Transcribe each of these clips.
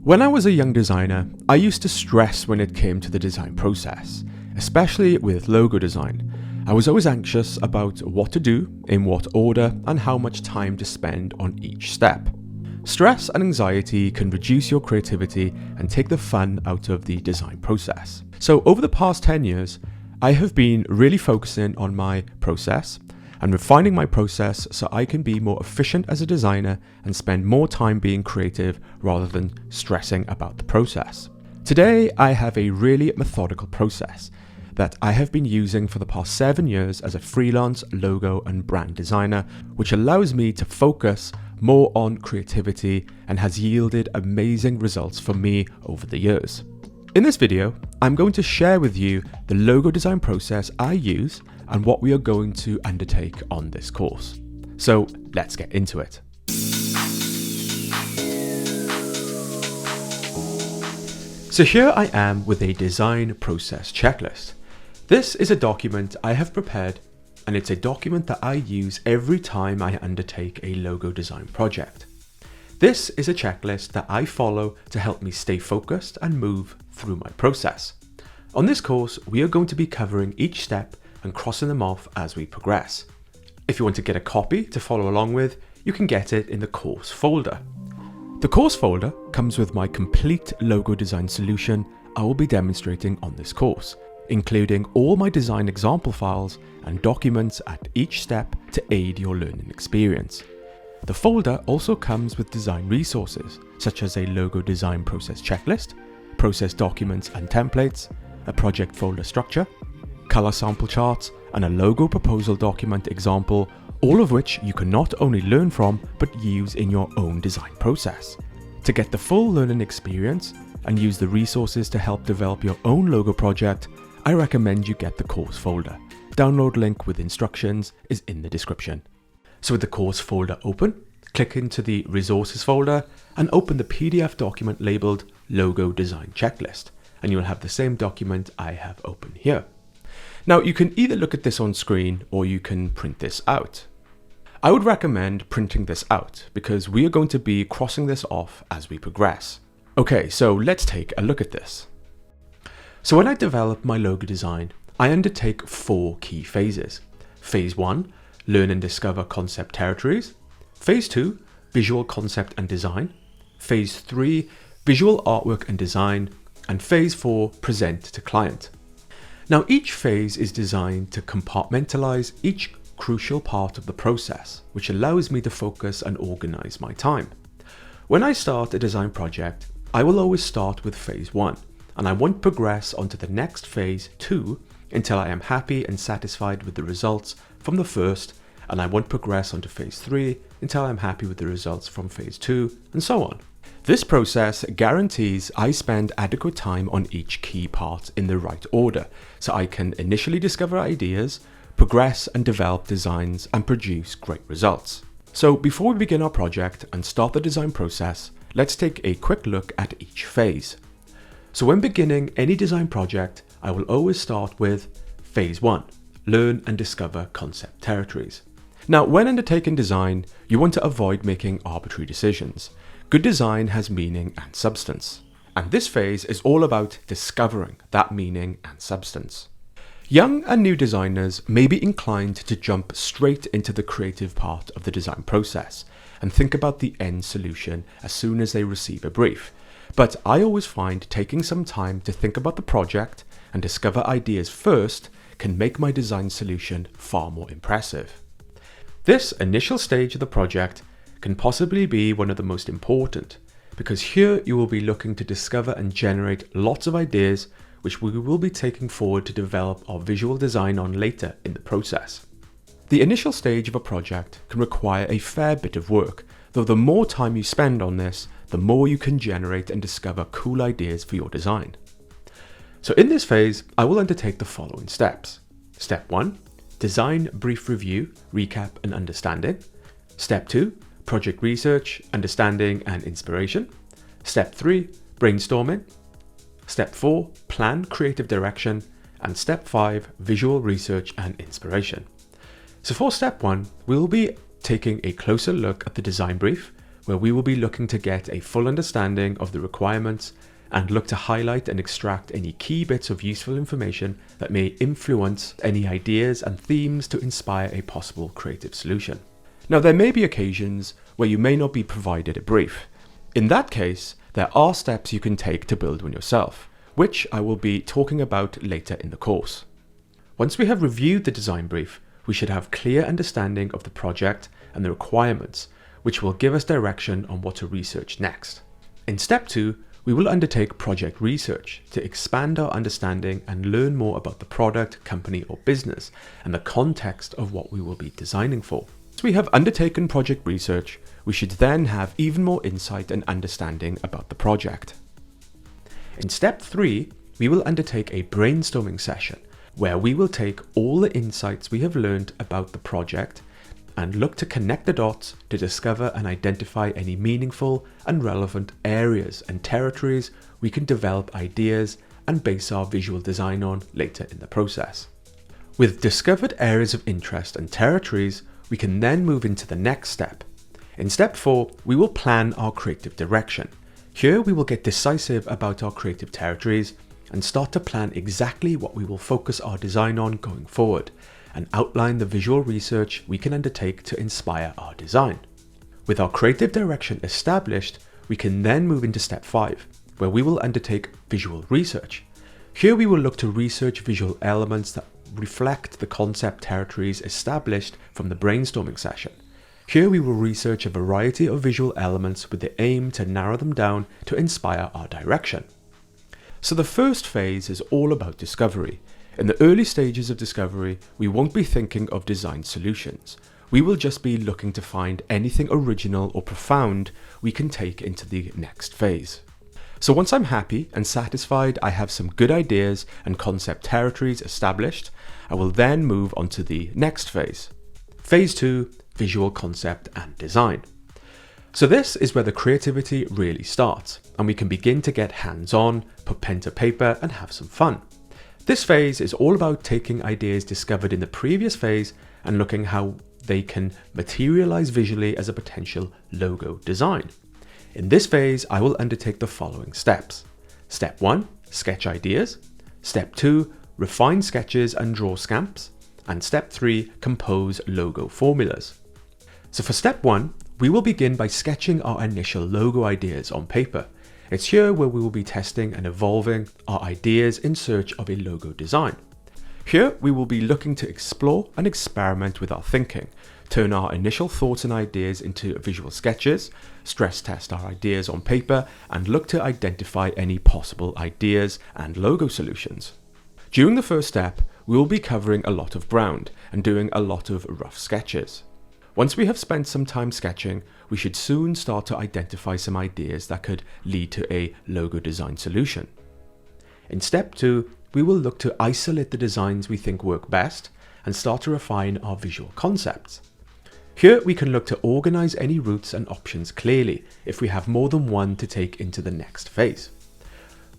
When I was a young designer, I used to stress when it came to the design process, especially with logo design. I was always anxious about what to do, in what order, and how much time to spend on each step. Stress and anxiety can reduce your creativity and take the fun out of the design process. So over the past 10 years, I have been really focusing on my process and refining my process so I can be more efficient as a designer and spend more time being creative rather than stressing about the process. Today, I have a really methodical process that I have been using for the past 7 years as a freelance logo and brand designer, which allows me to focus more on creativity and has yielded amazing results for me over the years. In this video, I'm going to share with you the logo design process I use and what we are going to undertake on this course. So let's get into it. So here I am with a design process checklist. This is a document I have prepared, and it's a document that I use every time I undertake a logo design project. This is a checklist that I follow to help me stay focused and move through my process. On this course, we are going to be covering each step and crossing them off as we progress. If you want to get a copy to follow along with, you can get it in the course folder. The course folder comes with my complete logo design solution I will be demonstrating on this course, including all my design example files and documents at each step to aid your learning experience. The folder also comes with design resources, such as a logo design process checklist, process documents and templates, a project folder structure, color sample charts, and a logo proposal document example, all of which you can not only learn from, but use in your own design process. To get the full learning experience and use the resources to help develop your own logo project, I recommend you get the course folder. Download link with instructions is in the description. So with the course folder open, click into the resources folder and open the PDF document labeled Logo Design Checklist, and you'll have the same document I have open here. Now you can either look at this on screen or you can print this out. I would recommend printing this out because we are going to be crossing this off as we progress. Okay, so let's take a look at this. So when I develop my logo design, I undertake 4 key phases. Phase 1, learn and discover concept territories. Phase 2, visual concept and design. Phase 3, visual artwork and design. And phase 4, present to client. Now each phase is designed to compartmentalize each crucial part of the process, which allows me to focus and organize my time. When I start a design project, I will always start with phase 1, and I won't progress onto the next phase 2 until I am happy and satisfied with the results from the first, and I won't progress onto phase 3 until I'm happy with the results from phase 2, and so on. This process guarantees I spend adequate time on each key part in the right order, so I can initially discover ideas, progress and develop designs, and produce great results. So before we begin our project and start the design process, let's take a quick look at each phase. So when beginning any design project, I will always start with phase 1, learn and discover concept territories. Now, when undertaking design, you want to avoid making arbitrary decisions. Good design has meaning and substance, and this phase is all about discovering that meaning and substance. Young and new designers may be inclined to jump straight into the creative part of the design process and think about the end solution as soon as they receive a brief. But I always find taking some time to think about the project and discover ideas first can make my design solution far more impressive. This initial stage of the project can possibly be one of the most important, because here you will be looking to discover and generate lots of ideas which we will be taking forward to develop our visual design on later in the process. The initial stage of a project can require a fair bit of work, though the more time you spend on this, the more you can generate and discover cool ideas for your design. So in this phase, I will undertake the following steps. Step 1, design brief review, recap and understanding. Step 2, project research, understanding and inspiration. Step 3, brainstorming. Step 4, plan creative direction. And step 5, visual research and inspiration. So for step 1, we'll be taking a closer look at the design brief, where we will be looking to get a full understanding of the requirements and look to highlight and extract any key bits of useful information that may influence any ideas and themes to inspire a possible creative solution. Now, there may be occasions where you may not be provided a brief. In that case, there are steps you can take to build one yourself, which I will be talking about later in the course. Once we have reviewed the design brief, we should have clear understanding of the project and the requirements, which will give us direction on what to research next. In step 2, we will undertake project research to expand our understanding and learn more about the product, company, or business and the context of what we will be designing for. Once we have undertaken project research, we should then have even more insight and understanding about the project. In step 3, we will undertake a brainstorming session where we will take all the insights we have learned about the project and look to connect the dots to discover and identify any meaningful and relevant areas and territories we can develop ideas and base our visual design on later in the process. With discovered areas of interest and territories, we can then move into the next step. In step 4, we will plan our creative direction. Here we will get decisive about our creative territories and start to plan exactly what we will focus our design on going forward, and outline the visual research we can undertake to inspire our design. With our creative direction established, we can then move into step 5, where we will undertake visual research. Here we will look to research visual elements that reflect the concept territories established from the brainstorming session. Here we will research a variety of visual elements with the aim to narrow them down to inspire our direction. So the first phase is all about discovery. In the early stages of discovery, we won't be thinking of design solutions. We will just be looking to find anything original or profound we can take into the next phase. So once I'm happy and satisfied I have some good ideas and concept territories established, I will then move on to the next phase. Phase 2, visual concept and design. So this is where the creativity really starts, and we can begin to get hands-on, put pen to paper and have some fun. This phase is all about taking ideas discovered in the previous phase and looking how they can materialize visually as a potential logo design. In this phase, I will undertake the following steps. Step 1, sketch ideas. Step 2, refine sketches and draw scamps. And step 3, compose logo formulas. So for step 1, we will begin by sketching our initial logo ideas on paper. It's here where we will be testing and evolving our ideas in search of a logo design. Here we will be looking to explore and experiment with our thinking, turn our initial thoughts and ideas into visual sketches, stress test our ideas on paper, and look to identify any possible ideas and logo solutions. During the first step, we will be covering a lot of ground and doing a lot of rough sketches. Once we have spent some time sketching, we should soon start to identify some ideas that could lead to a logo design solution. In step 2, we will look to isolate the designs we think work best and start to refine our visual concepts. Here we can look to organize any routes and options clearly if we have more than one to take into the next phase.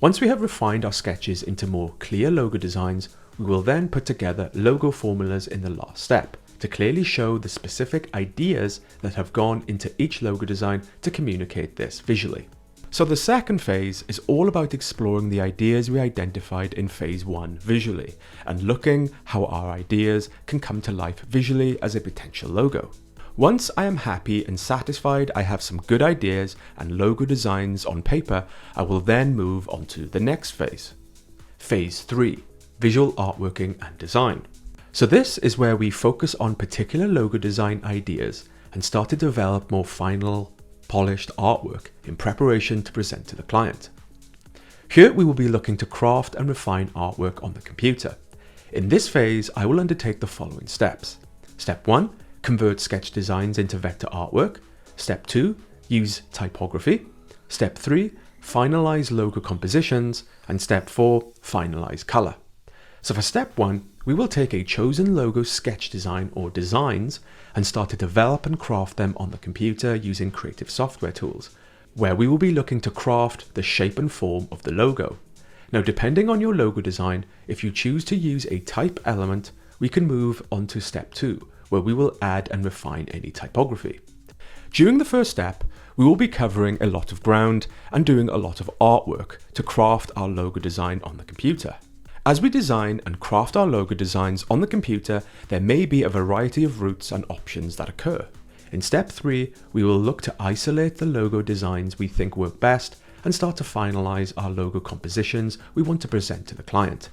Once we have refined our sketches into more clear logo designs, we will then put together logo formulas in the last step to clearly show the specific ideas that have gone into each logo design to communicate this visually. So the second phase is all about exploring the ideas we identified in phase 1 visually and looking how our ideas can come to life visually as a potential logo. Once I am happy and satisfied I have some good ideas and logo designs on paper, I will then move on to the next phase. Phase 3, visual artworking and design. So this is where we focus on particular logo design ideas and start to develop more final, polished artwork in preparation to present to the client. Here we will be looking to craft and refine artwork on the computer. In this phase, I will undertake the following steps. Step 1, convert sketch designs into vector artwork. Step 2, use typography. Step 3, finalize logo compositions. And step 4, finalize color. So for step 1, we will take a chosen logo sketch design or designs and start to develop and craft them on the computer using creative software tools, where we will be looking to craft the shape and form of the logo. Now, depending on your logo design, if you choose to use a type element, we can move on to step 2, where we will add and refine any typography. During the first step, we will be covering a lot of ground and doing a lot of artwork to craft our logo design on the computer. As we design and craft our logo designs on the computer, there may be a variety of routes and options that occur. In step 3, we will look to isolate the logo designs we think work best and start to finalize our logo compositions we want to present to the client.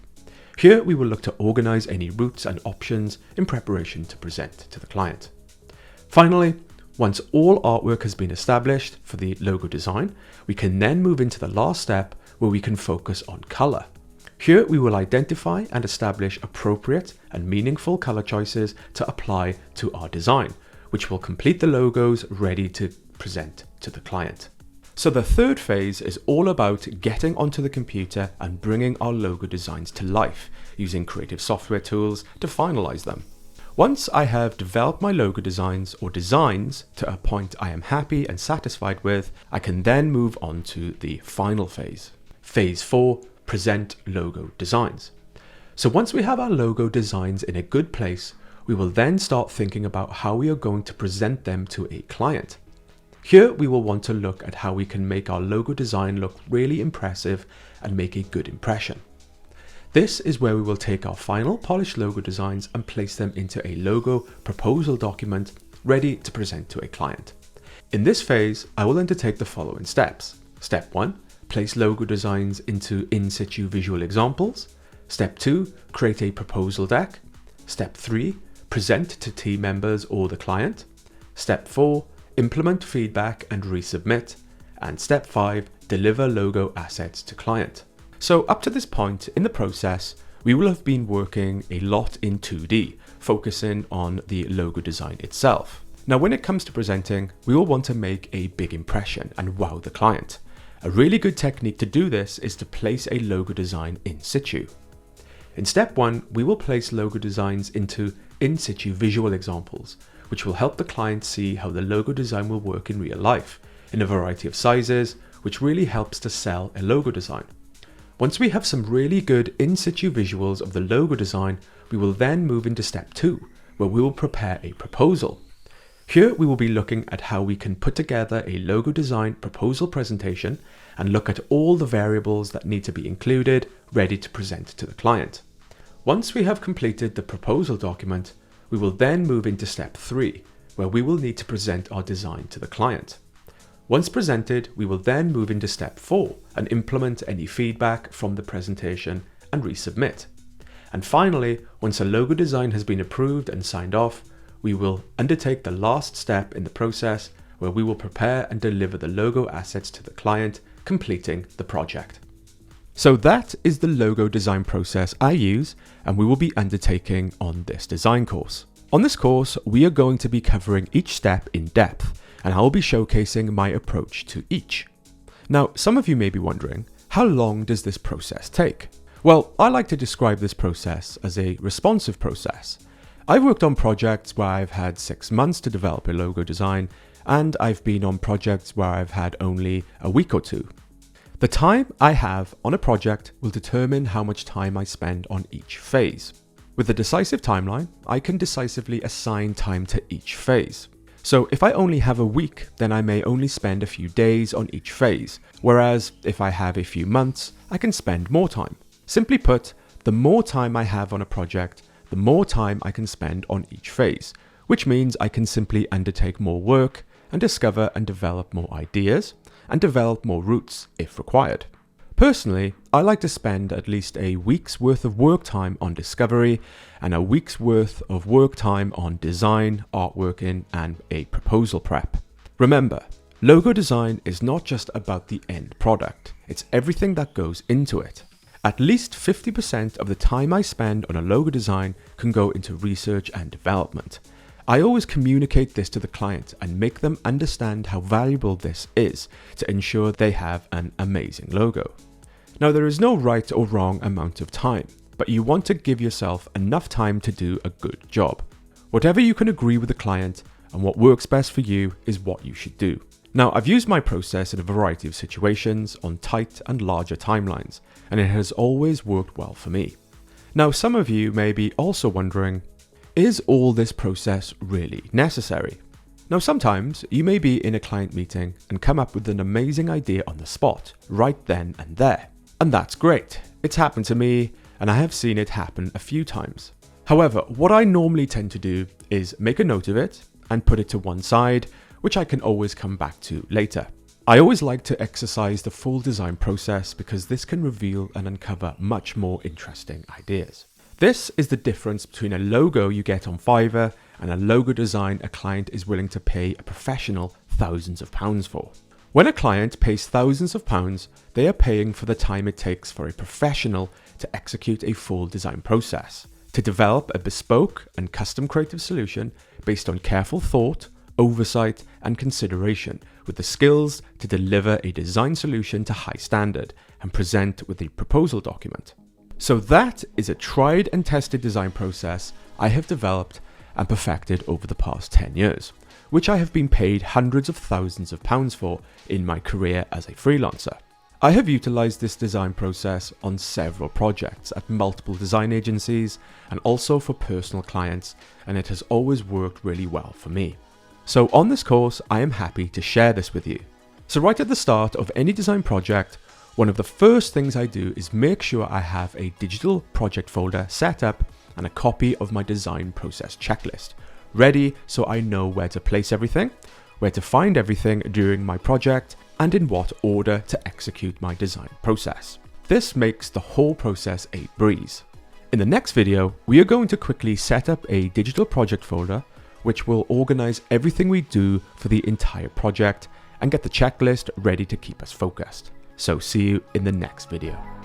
Here we will look to organize any routes and options in preparation to present to the client. Finally, once all artwork has been established for the logo design, we can then move into the last step where we can focus on color. Here we will identify and establish appropriate and meaningful color choices to apply to our design, which will complete the logos ready to present to the client. So the third phase is all about getting onto the computer and bringing our logo designs to life using creative software tools to finalize them. Once I have developed my logo designs or designs to a point I am happy and satisfied with, I can then move on to the final phase. Phase 4, present logo designs. So once we have our logo designs in a good place, we will then start thinking about how we are going to present them to a client. Here we will want to look at how we can make our logo design look really impressive and make a good impression. This is where we will take our final polished logo designs and place them into a logo proposal document ready to present to a client. In this phase, I will undertake the following steps. Step 1, place logo designs into in situ visual examples. Step 2, create a proposal deck. Step 3, present to team members or the client. Step 4, implement feedback and resubmit. And step 5, deliver logo assets to client. So up to this point in the process, we will have been working a lot in 2D, focusing on the logo design itself. Now, when it comes to presenting, we will want to make a big impression and wow the client. A really good technique to do this is to place a logo design in situ. In step 1, we will place logo designs into in situ visual examples, which will help the client see how the logo design will work in real life, in a variety of sizes, which really helps to sell a logo design. Once we have some really good in situ visuals of the logo design, we will then move into step 2, where we will prepare a proposal. Here we will be looking at how we can put together a logo design proposal presentation and look at all the variables that need to be included, ready to present to the client. Once we have completed the proposal document, we will then move into step 3, where we will need to present our design to the client. Once presented, we will then move into step 4 and implement any feedback from the presentation and resubmit. And finally, once a logo design has been approved and signed off, we will undertake the last step in the process where we will prepare and deliver the logo assets to the client, completing the project. So that is the logo design process I use and we will be undertaking on this design course. On this course, we are going to be covering each step in depth, and I will be showcasing my approach to each. Now, some of you may be wondering, how long does this process take? Well, I like to describe this process as a responsive process. I've worked on projects where I've had 6 months to develop a logo design, and I've been on projects where I've had only a week or 2. The time I have on a project will determine how much time I spend on each phase. With a decisive timeline, I can decisively assign time to each phase. So if I only have a week, then I may only spend a few days on each phase, whereas if I have a few months, I can spend more time. Simply put, the more time I have on a project, the more time I can spend on each phase, which means I can simply undertake more work and discover and develop more ideas and develop more routes if required. Personally, I like to spend at least a week's worth of work time on discovery and a week's worth of work time on design, artworking, and a proposal prep. Remember, logo design is not just about the end product, it's everything that goes into it. At least 50% of the time I spend on a logo design can go into research and development. I always communicate this to the client and make them understand how valuable this is to ensure they have an amazing logo. Now, there is no right or wrong amount of time, but you want to give yourself enough time to do a good job. Whatever you can agree with the client and what works best for you is what you should do. Now, I've used my process in a variety of situations on tight and larger timelines, and it has always worked well for me. Now, some of you may be also wondering, is all this process really necessary? Now sometimes you may be in a client meeting and come up with an amazing idea on the spot, right then and there. And that's great. It's happened to me and I have seen it happen a few times. However, what I normally tend to do is make a note of it and put it to one side, which I can always come back to later. I always like to exercise the full design process because this can reveal and uncover much more interesting ideas. This is the difference between a logo you get on Fiverr and a logo design a client is willing to pay a professional thousands of pounds for. When a client pays thousands of pounds, they are paying for the time it takes for a professional to execute a full design process, to develop a bespoke and custom creative solution based on careful thought, oversight and consideration, with the skills to deliver a design solution to high standard and present with a proposal document. So that is a tried and tested design process I have developed and perfected over the past 10 years, which I have been paid hundreds of thousands of pounds for in my career as a freelancer. I have utilized this design process on several projects at multiple design agencies and also for personal clients, and it has always worked really well for me. So on this course, I am happy to share this with you. So right at the start of any design project, one of the first things I do is make sure I have a digital project folder set up and a copy of my design process checklist ready so I know where to place everything, where to find everything during my project, and in what order to execute my design process. This makes the whole process a breeze. In the next video, we are going to quickly set up a digital project folder which will organize everything we do for the entire project and get the checklist ready to keep us focused. So see you in the next video.